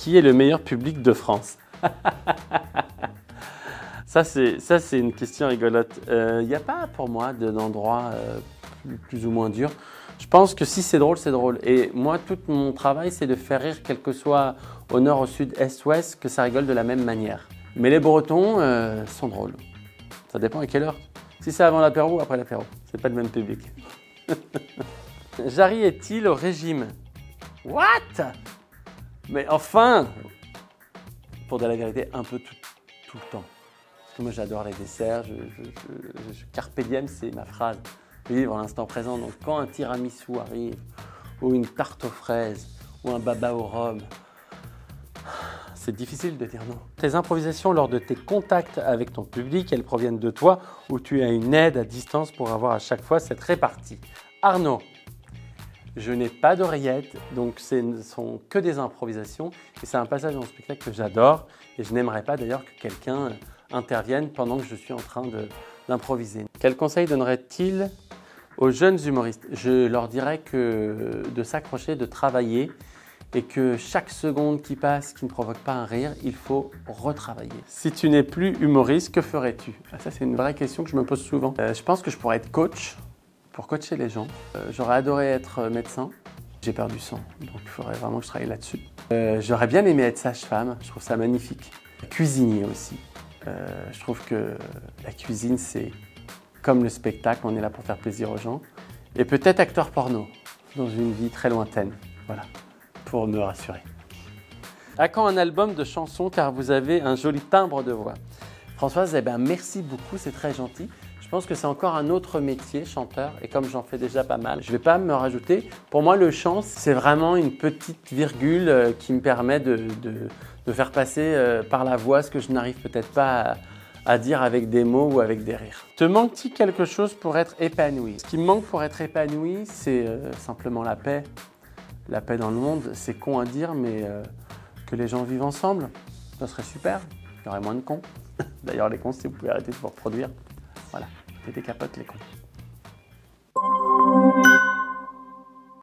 Qui est le meilleur public de France? Ça, c'est une question rigolote. Il n'y a pas pour moi d'endroit plus ou moins dur. Je pense que si c'est drôle, c'est drôle. Et moi, tout mon travail, c'est de faire rire, quel que soit au nord, au sud, est, ouest, que ça rigole de la même manière. Mais les Bretons sont drôles. Ça dépend à quelle heure. Si c'est avant l'apéro ou après l'apéro, c'est pas le même public. Jarry est-il au régime? What? Mais enfin! Pour dire la vérité, un peu tout le temps. Parce que moi, j'adore les desserts. Carpe diem, c'est ma phrase. Vivre l'instant présent. Donc, quand un tiramisu arrive, ou une tarte aux fraises, ou un baba aux rhum, c'est difficile de dire non. Tes improvisations lors de tes contacts avec ton public, elles proviennent de toi ou tu as une aide à distance pour avoir à chaque fois cette répartie? Arnaud, je n'ai pas d'oreillette, donc ce ne sont que des improvisations. Et c'est un passage dans le spectacle que j'adore. Et je n'aimerais pas d'ailleurs que quelqu'un intervienne pendant que je suis en train d'improviser. Quel conseil donnerait-il aux jeunes humoristes? Je leur dirais de s'accrocher, de travailler et que chaque seconde qui passe qui ne provoque pas un rire, il faut retravailler. Si tu n'es plus humoriste, que ferais-tu? Ça, c'est une vraie question que je me pose souvent. Je pense que je pourrais être coach pour coacher les gens. J'aurais adoré être médecin. J'ai perdu sang, donc il faudrait vraiment que je travaille là-dessus. J'aurais bien aimé être sage-femme, je trouve ça magnifique. Cuisinier aussi. Je trouve que la cuisine, c'est comme le spectacle, on est là pour faire plaisir aux gens. Et peut-être acteur porno, dans une vie très lointaine, voilà, pour me rassurer. À quand un album de chansons, car vous avez un joli timbre de voix? Françoise, eh ben, merci beaucoup, c'est très gentil. Je pense que c'est encore un autre métier, chanteur, et comme j'en fais déjà pas mal, je ne vais pas me rajouter. Pour moi, le chant, c'est vraiment une petite virgule qui me permet de faire passer par la voix ce que je n'arrive peut-être pas à dire avec des mots ou avec des rires. Te manque-t-il quelque chose pour être épanoui? Ce qui me manque pour être épanoui, c'est simplement la paix. La paix dans le monde, c'est con à dire, mais que les gens vivent ensemble, ça serait super. Il y aurait moins de cons. D'ailleurs, les cons, si vous pouvez arrêter de vous reproduire. Voilà, mettez des capotes les cons.